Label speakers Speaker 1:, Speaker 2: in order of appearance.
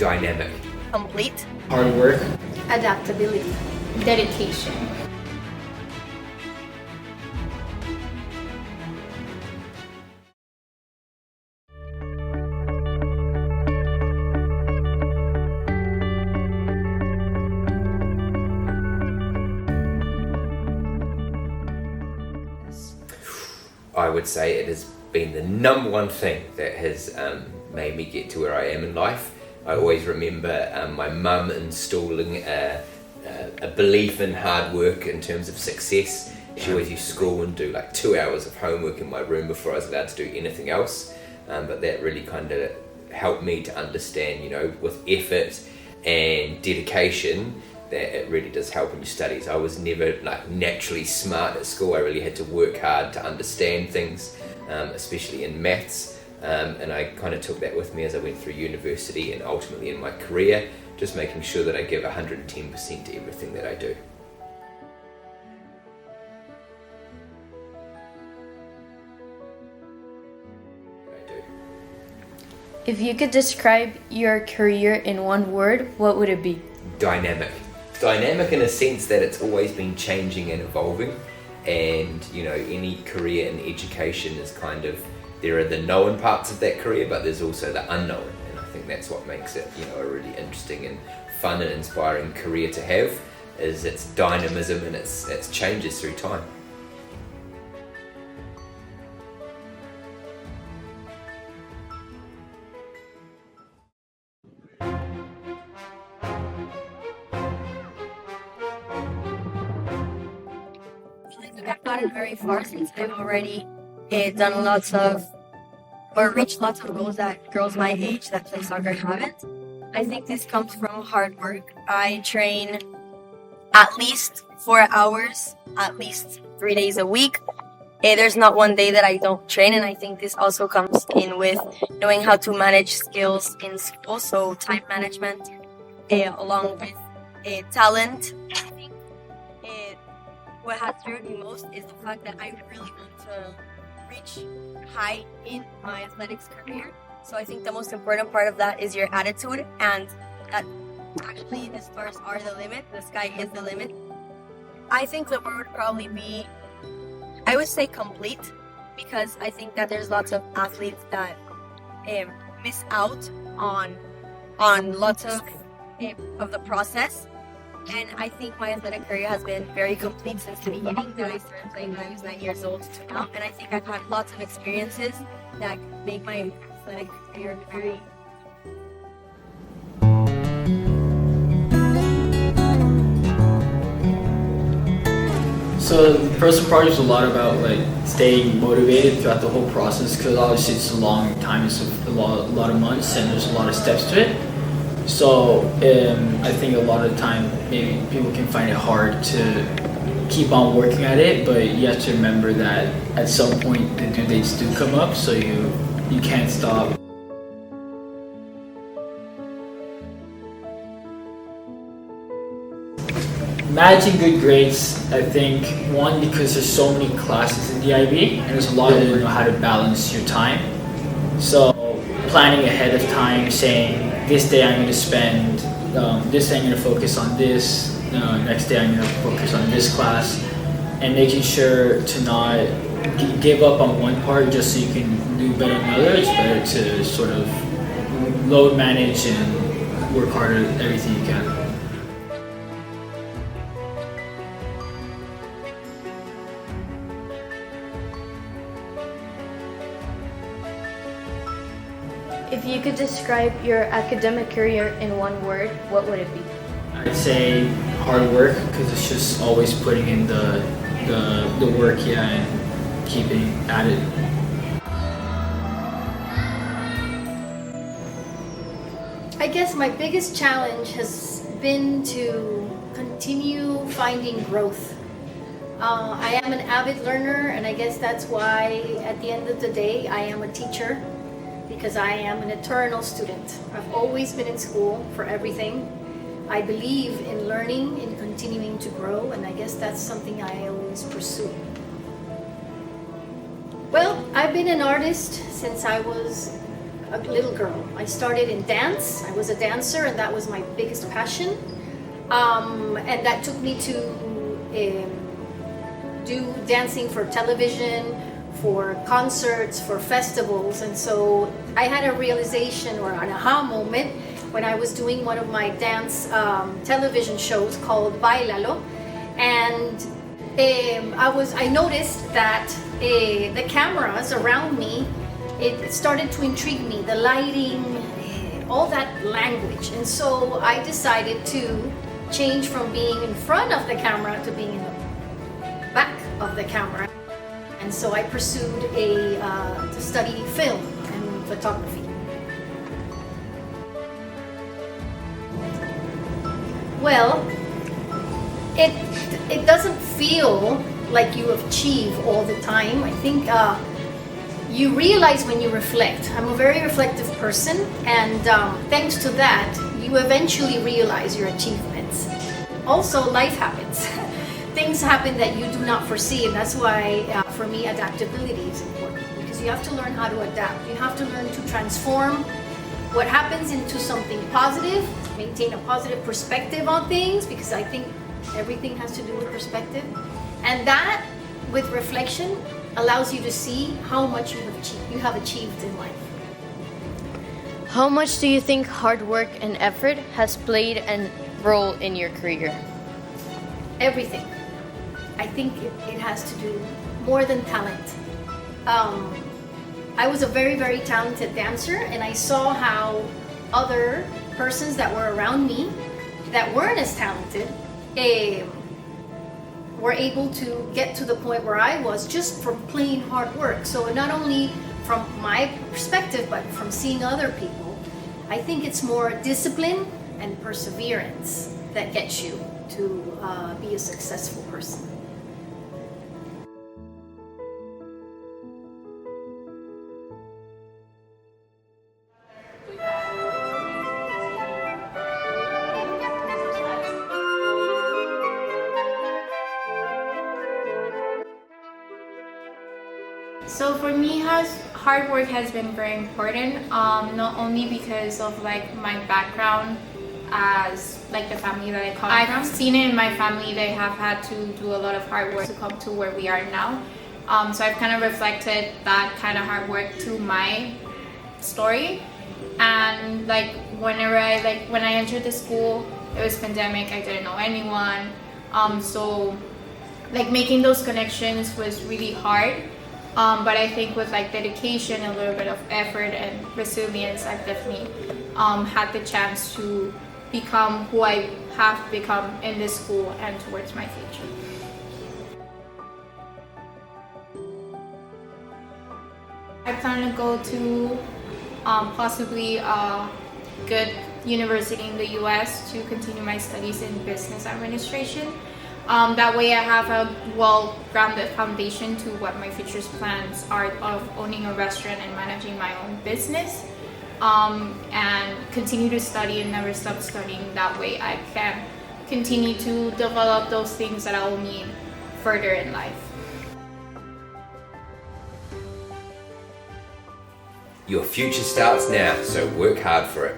Speaker 1: Dynamic.
Speaker 2: Complete.
Speaker 3: Hard work.
Speaker 4: Adaptability.
Speaker 5: Dedication.
Speaker 1: I would say it has been the number one thing that has made me get to where I am in life. I always remember my mum installing a belief in hard work in terms of success. She always used to school and do like 2 hours of homework in my room before I was allowed to do anything else. But that really kind of helped me to understand, you know, with effort and dedication, that it really does help in your studies. I was never like naturally smart at school. I really had to work hard to understand things, especially in maths. And I kind of took that with me as I went through university and ultimately in my career, just making sure that I give 110% to everything that I do.
Speaker 5: If you could describe your career in one word, what would it be?
Speaker 1: Dynamic. Dynamic in a sense that it's always been changing and evolving, and you know, any career in education is kind of, there are the known parts of that career, but there's also the unknown, and I think that's what makes it, you know, a really interesting and fun and inspiring career to have, is its dynamism and its changes through time.
Speaker 2: I've gotten very far since I've already done lots of, or reached lots of goals that girls my age that play soccer haven't. I think this comes from hard work. I train at least 4 hours, at least 3 days a week. There's not one day that I don't train, and I think this also comes in with knowing how to manage skills in school, so time management, along with talent. I think what has driven me most is the fact that I really want to reach high in my athletics career. So I think the most important part of that is your attitude, and that actually the stars are the limit, the sky is the limit. I think the word would probably be, I would say complete, because I think that there's lots of athletes that miss out on lots of the process. And I think my athletic career has been very complete since the beginning, that I started playing when I was 9 years old to now. And I think I've had lots of experiences that make my athletic career very.
Speaker 3: So the personal project is a lot about like staying motivated throughout the whole process, because obviously it's a long time, it's a lot of months, and there's a lot of steps to it. So I think a lot of the time maybe people can find it hard to keep on working at it, but you have to remember that at some point the due dates do come up, so you can't stop. Managing good grades, I think, one, because there's so many classes in the IB, and there's a lot of you know how to balance your time. So planning ahead of time, saying this day I'm going to spend, this day I'm going to focus on this, next day I'm going to focus on this class, and making sure to not give up on one part just so you can do better on another. It's better to sort of load manage and work harder at everything you can.
Speaker 5: If you could describe your academic career in one word, what would it be?
Speaker 3: I'd say hard work, because it's just always putting in the work, yeah, and keeping at it.
Speaker 4: I guess my biggest challenge has been to continue finding growth. I am an avid learner, and I guess that's why at the end of the day I am a teacher, because I am an eternal student. I've always been in school for everything. I believe in learning, in continuing to grow, and I guess that's something I always pursue. Well, I've been an artist since I was a little girl. I started in dance. I was a dancer, and that was my biggest passion. And that took me to do dancing for television, for concerts, for festivals. And so I had a realization or an aha moment when I was doing one of my dance television shows called Bailalo. And I noticed that the cameras around me, it started to intrigue me, the lighting, all that language. And so I decided to change from being in front of the camera to being in the back of the camera. And so I pursued to study film and photography. Well, it doesn't feel like you achieve all the time. I think you realize when you reflect. I'm a very reflective person, and thanks to that, you eventually realize your achievements. Also, life happens. Things happen that you do not foresee, and that's why, for me, adaptability is important, because you have to learn how to adapt. You have to learn to transform what happens into something positive, maintain a positive perspective on things, because I think everything has to do with perspective. And that, with reflection, allows you to see how much you have achieved in life.
Speaker 5: How much do you think hard work and effort has played a role in your career?
Speaker 4: Everything. I think it has to do more than talent. I was a very, very talented dancer, and I saw how other persons that were around me that weren't as talented were able to get to the point where I was just from plain hard work. So not only from my perspective, but from seeing other people, I think it's more discipline and perseverance that gets you to be a successful person.
Speaker 6: So for me, hard work has been very important, not only because of like my background as like the family that I come from. I've seen it in my family. They have had to do a lot of hard work to come to where we are now. So I've kind of reflected that kind of hard work to my story. And like when I entered the school, it was pandemic. I didn't know anyone. So like making those connections was really hard. But I think with like dedication, a little bit of effort and resilience, I've definitely had the chance to become who I have become in this school and towards my future. I plan to go to possibly a good university in the US to continue my studies in business administration. That way I have a well-grounded foundation to what my future plans are of owning a restaurant and managing my own business, and continue to study and never stop studying. That way I can continue to develop those things that I will need further in life.
Speaker 1: Your future starts now, so work hard for it.